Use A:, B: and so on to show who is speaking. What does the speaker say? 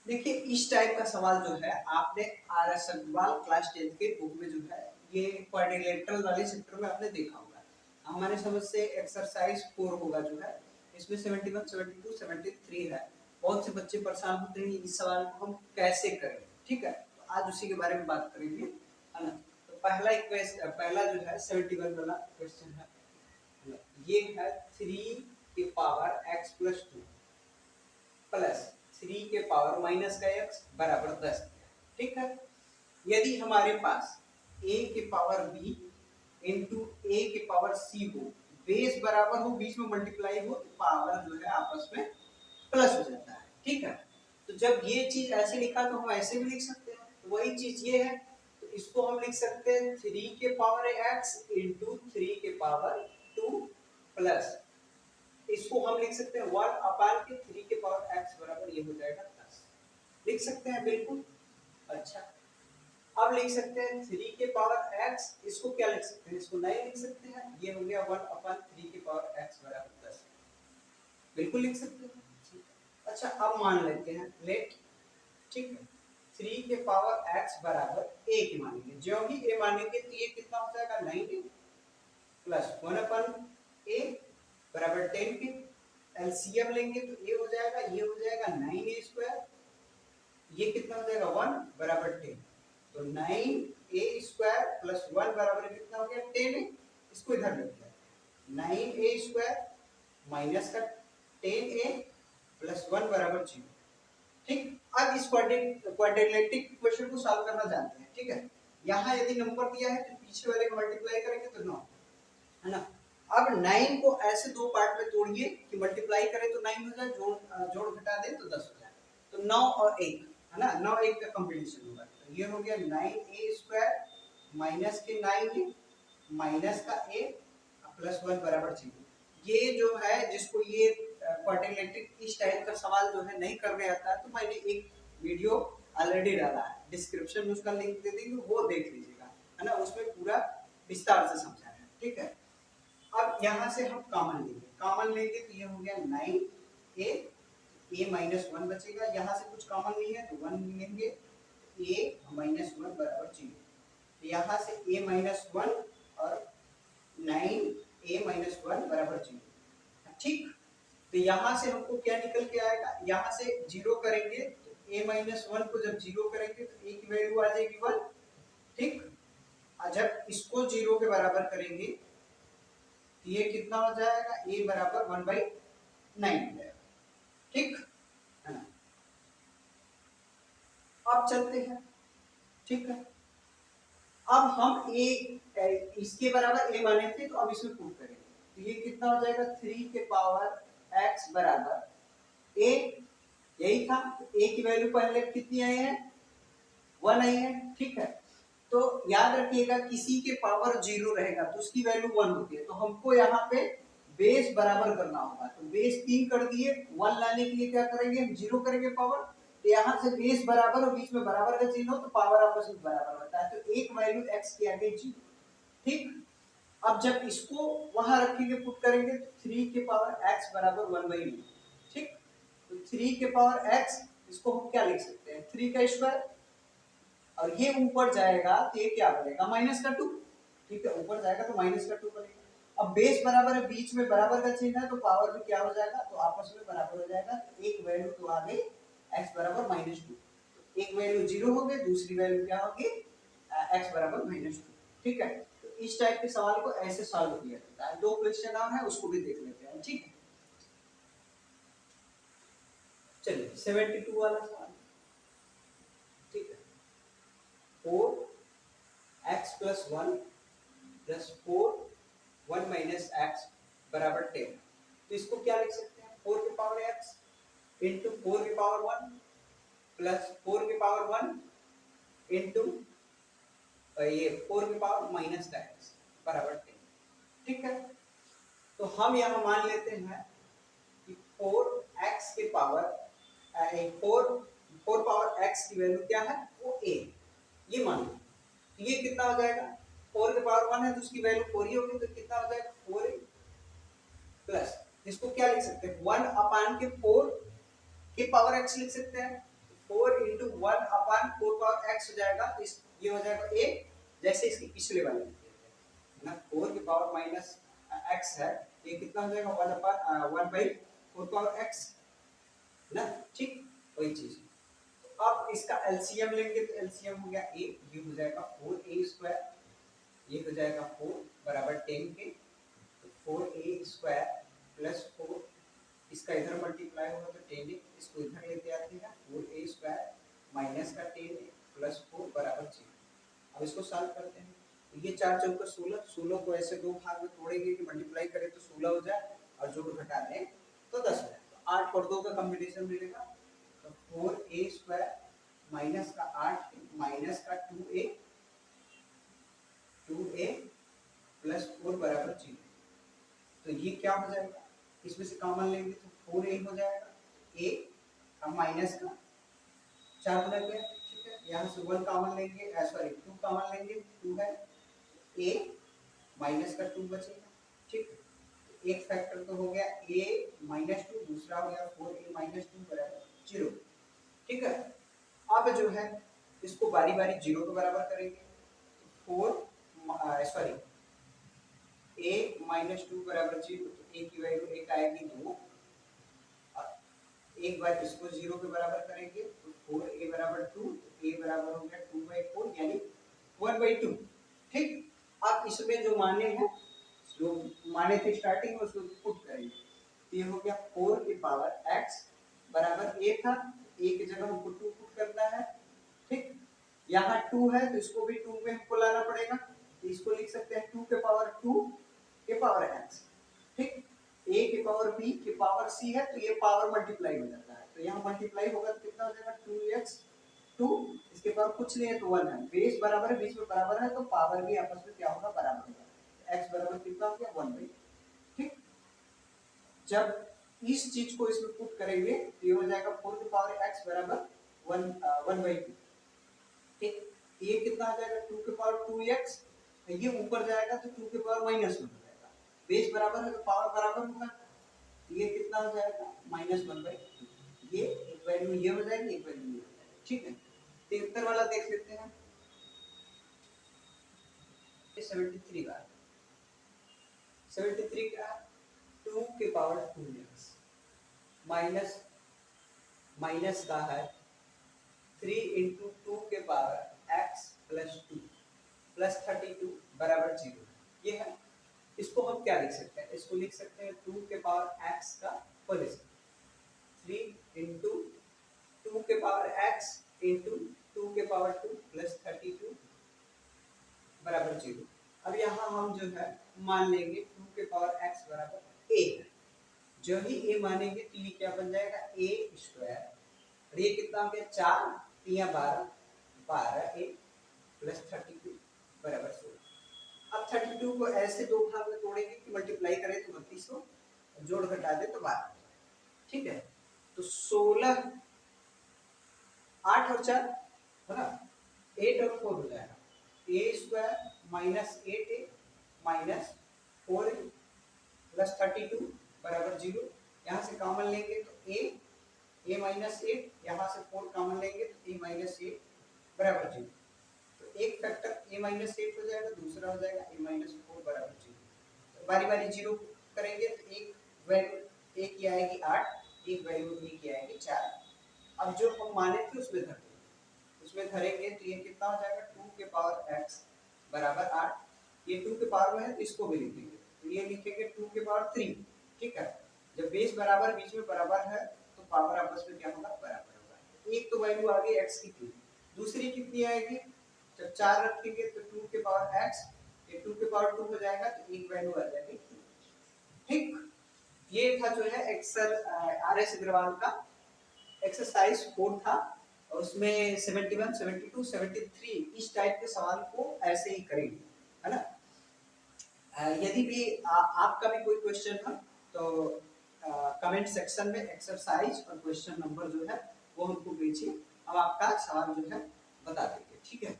A: देखिए इस टाइप का सवाल जो है आपने आर एस अग्रवाल क्लास 10 के बुक में जो है ये क्वाड्रिलेटरल वाले चैप्टर में आपने देखा होगा। हमारे समझ से एक्सरसाइज 4 होगा जो है, इसमें 71, 72, 73 है। बहुत से बच्चे परेशान होते हैं इस सवाल को हम कैसे करें, ठीक है, तो आज उसी के बारे में बात करेंगे, है ना। तो पहला जो है 71 वाला क्वेश्चन है ना? ये है 3 की पावर x प्लस 2 प्लस 3 के पावर माइनस का x बराबर 10, ठीक है। यदि हमारे पास a के पावर b इंटू a के पावर c हो, बेस बराबर हो, बीच में मल्टीप्लाई हो, तो पावर जो है आपस में प्लस हो जाता है, ठीक है। तो जब ये चीज ऐसे लिखा तो हम ऐसे भी लिख सकते हैं, तो वही चीज ये है, तो इसको हम लिख सकते हैं 3 के पावर x इंटू 3 के पावर 2 प्लस, इसको हम लिख सकते हैं 1 अपान के 3 के पावर x बराबर ये हो जाएगा 10, लिख सकते हैं बिल्कुल। अच्छा, अब लिख सकते हैं 3 के पावर x, इसको क्या लिख सकते हैं, इसको 9 लिख सकते हैं, ये हो गया 1 अपान 3 के पावर x बराबर 10, बिल्कुल लिख सकते हैं। अच्छा, अब मान लेते हैं लेट, ठीक है, 3 के पावर x बराबर a की मानेंगे, जो ही a मानेंगे तो ये कितना हो जाएगा 9 प्लस 1 अपन a बराबर 10 के एलसीएम लेंगे तो ये हो जाएगा, ये हो जाएगा 9a स्क्वायर, ये कितना हो जाएगा 1 बराबर 10, तो 9a स्क्वायर प्लस 1 बराबर कितना हो गया 10a, इसको इधर लिख दिया 9a स्क्वायर माइनस का 10a प्लस 1 बराबर 0, ठीक। अब इस क्वाड्रेटिक इक्वेशन को सॉल्व करना जानते हैं, ठीक है। यहाँ यदि नंबर दिया है तो पीछे वाले को मल्टीप्लाई करेंगे तो 9, है ना। अब 9 को ऐसे दो पार्ट में तोड़िए कि मल्टीप्लाई करें तो 9 हो जाए, जोड़ घटा दें तो 10 हो जाए, तो 9 और 1, है ना, 9 1 का कॉम्बिनेशन होगा, तो ये हो गया 9a स्क्वायर माइनस के 9a माइनस का a प्लस 1 बराबर 0। ये जो है जिसको ये क्वाड्रिलेटरल इस टाइप का सवाल जो है नहीं करने आता है, तो मैंने एक वीडियो ऑलरेडी डाला है, डिस्क्रिप्शन में उसका लिंक दे देंगे, वो देख लीजिएगा, है ना, उसमें पूरा विस्तार से समझाया है, ठीक है। अब यहाँ से हम कॉमन लेंगे तो ये हो गया 9a, a माइनस 1 बचेगा, यहाँ से कुछ कॉमन नहीं है तो 1 लेंगे, a माइनस 1 बराबर 0, तो यहाँ से a माइनस 1 और 9a माइनस 1 बराबर 0, ठीक। तो यहाँ से हमको क्या निकल के आएगा, यहाँ से जीरो करेंगे तो a माइनस 1 को जब जीरो करेंगे तो a की वैल्यू आ जाएगी 1, ठीक। और जब इसको जीरो के बराबर करेंगे ये कितना हो जाएगा, a बराबर 1/9 हो जाएगा, ठीक है ना। अब चलते हैं, ठीक है। अब हम a इसके बराबर a माने थे, तो अब इसमें पुट करेंगे तो ये कितना हो जाएगा 3 के पावर x बराबर a, यही था, तो a की वैल्यू पहले कितनी आई है 1 आई है, ठीक है। तो याद रखिएगा किसी के पावर 0 रहेगा तो उसकी वैल्यू 1 होती है, तो हमको यहाँ पे बेस बराबर करना होगा, तो बेस 3 कर दिए, 1 लाने के लिए क्या करेंगे हम 0 करेंगे पावर, तो यहाँ से बेस बराबर और बीच में बराबर का चिन्ह हो तो पावर आपस में बराबर होता है, तो एक वैल्यू x की आ गई 0, ठीक। अब जब इसको वहां रखेंगे पुट करेंगे तो 3 के पावर x बराबर 1/9, ठीक। तो 3 के पावर x, इसको हम क्या लिख सकते हैं 3 का स्क्वायर, और ये ऊपर जाएगा तो ये क्या बनेगा माइनस का 2, ठीक है, ऊपर जाएगा तो माइनस का 2 बनेगा। अब बेस बराबर है, बीच में बराबर का चिन्ह है, तो पावर भी क्या हो जाएगा, तो आपस में बराबर हो जाएगा, तो एक वैल्यू तो आ गई x बराबर -2, तो एक वैल्यू 0 हो गई, दूसरी वैल्यू क्या होगी x बराबर -2, ठीक है। तो इस टाइप के सवाल को ऐसे सॉल्व किया जाता है। दो क्वेश्चन और है, उसको भी देख लेते हैं, ठीक है। चलिए 72 वाला सवाल, ठीक है, 4x plus 1 plus 4 1 minus x बराबर 10, तो इसको क्या लिख सकते हैं 4 की पावर x इंटू 4 की पावर 1 प्लस 4 की पावर 1 इंटू ये 4 की पावर माइनस का x बराबर 10, ठीक है। तो हम यहाँ मान लेते हैं कि 4x के पावर 4 पावर x की वैल्यू क्या है वो a, ये मान लो, तो ये कितना हो जाएगा 4 के पावर 1 है तो उसकी वैल्यू 4 ही होगी, तो कितना हो जाएगा 4 प्लस, इसको क्या लिख सकते हैं 1 अपान के 4 के पावर x लिख सकते हैं, 4 इंटू 1 अपॉन 4 पावर x हो जाएगा, इस ये हो जाएगा a, जैसे इसकी पिछले वाले में है ना 4 की पावर माइनस x है, ये कितना हो जाएगा 1 अपॉन 1 बाई 4 पावर x ना, ठीक वही चीज। अब इसका एलसीएम लेंगे तो एलसीएम हो गया a, ये हो जाएगा 4a स्क्वायर, ये हो जाएगा 4 बराबर 10 के, तो 4a स्क्वायर प्लस 4, इसका इधर मल्टीप्लाई होगा तो 10a, इसको इधर लेते आते हैं 4a स्क्वायर माइनस का 10a प्लस 4 बराबर 0। अब इसको सॉल्व करते हैं, तो ये 4 चौका 16, 16 को ऐसे दो भाग में तोड़ेंगे कि मल्टीप्लाई करें तो 16 हो जाए और जोड़ घटा दें तो 10 हो जाए, तो 8 और 2 का कॉम्बिनेशन मिलेगा, तो 4a स्क्वायर माइनस का 8 माइनस का 2a प्लस 4 बराबर 0। तो ये क्या हो जाएगा, इसमें से कॉमन लेंगे तो 4a हो जाएगा, a अब माइनस का 4 गुना किया, ठीक है, यहाँ से 1 कॉमन लेंगे, सॉरी 2 कॉमन लेंगे, 2 है, a माइनस का 2 बचेगा, ठीक, एक फैक्टर तो हो गया a माइनस 2, दूसरा हो गया 4a माइनस 2 बराबर 0, ठीक है। अब जो है इसको बारी बारी 0 के बराबर करेंगे, 4 सॉरी a माइनस 2 बराबर 0, तो a की वैल्यू 1 आएगी 2, एक बार इसको 0 के बराबर करेंगे तो 4a बराबर 2, तो a बराबर हो गया 2/4 यानी 1/2, ठीक। अब इसमें जो माने हैं, जो माने थे स्टार्टिंग में उसको पुट करेंगे, तो ये हो गया 4 की पावर x बराबर a था, a की जगह हमको 2 पुट करना है, ठीक। यहाँ 2 है तो इसको भी 2 में हमको लाना पड़ेगा, तो इसको लिख सकते हैं 2 के पावर 2 के पावर x, ठीक। a के पावर b के पावर c है तो ये पावर मल्टीप्लाई हो जाता है, तो यहाँ मल्टीप्लाई होगा तो कितना हो जाएगा 2x, 2 इसके पावर कुछ नहीं है तो 1 है, बेस बराबर है, बीच में बराबर है तो पावर भी आपस में क्या होगा बराबर होगा, x बराबर कितना हो गया 1/2, ठीक। जब इस चीज को इसमें पुट करेंगे तो ये हो जाएगा 4 की पावर x बराबर 1/2, ठीक। ये कितना आ जाएगा 2 के पावर 2x, ये ऊपर जाएगा तो 2 के पावर -1 हो जाएगा, बेस बराबर है तो पावर बराबर होगा, ये कितना हो जाएगा -1/2, ये एक वैल्यू ये हो जाएगी, एक वैल्यू ये हो जाएगी, ठीक है। 73 वाला देख लेते हैं, 73 का 73 का 2 के पावर 2x माइनस माइनस का है 3 इंटू 2 के पावर x प्लस 2 प्लस 32 बराबर 0, ये है। इसको हम क्या लिख सकते हैं, इसको लिख सकते हैं 2 के पावर x का होल स्क्वायर 3 इंटू 2 के पावर x इंटू 2 के पावर 2 प्लस 32 बराबर 0। अब यहाँ हम जो है मान लेंगे 2 के पावर x बराबर a है, जो ही a मानेंगे तो ये क्या बन जाएगा a स्क्वायर, और ये कितना हो गया 4 3 12 12a प्लस 32 बराबर 16। अब 32 को ऐसे दो भाग में तोड़ेंगे कि मल्टीप्लाई करें तो 32 हो, जोड़ घटा दे तो 12, ठीक है। तो 16 8 और 4 है ना 8 और 4 हो जाएगा, a square minus 8a minus 4a plus 32 बराबर 0, यहाँ से कॉमन लेंगे तो a माइनस 8, यहाँ से 4 कॉमन लेंगे तो a माइनस 8 बराबर 0, तो एक फैक्टर a माइनस 8 हो जाएगा, दूसरा हो जाएगा a माइनस 4 बराबर 0, तो बारी बारी 0 करेंगे तो एक वैल्यू a की आएगी 8, एक वैल्यू a की आएगी 4। अब जो हम माने थे उसमें धरेंगे तो ये कितना हो जाएगा 2 के पावर x बराबर 8, ये 2 के पावर में है तो इसको भी लिखेंगे, तो ये लिखेंगे 2 के पावर 3, ठीक है। जब बेस बराबर बीच में बराबर है तो पावर आपस में क्या होगा बराबर होगा, एक तो वैल्यू आ गई x की 3, दूसरी कितनी आएगी जब 4 रखेंगे तो 2 के पावर x, ये 2 के पावर 2 हो जाएगा तो एक वैल्यू आ जाएगी 2, ठीक। ये था जो है RS अग्रवाल का एक्सरसाइज 4 था, और उसमें 71 72 73 इस टाइप के सवाल को ऐसे ही करेंगे, है ना। यदि भी आपका भी कोई क्वेश्चन हो तो कमेंट सेक्शन में एक्सरसाइज और क्वेश्चन नंबर जो है वो हमको भेजिए, हम आपका सवाल जो है बता देंगे, ठीक है।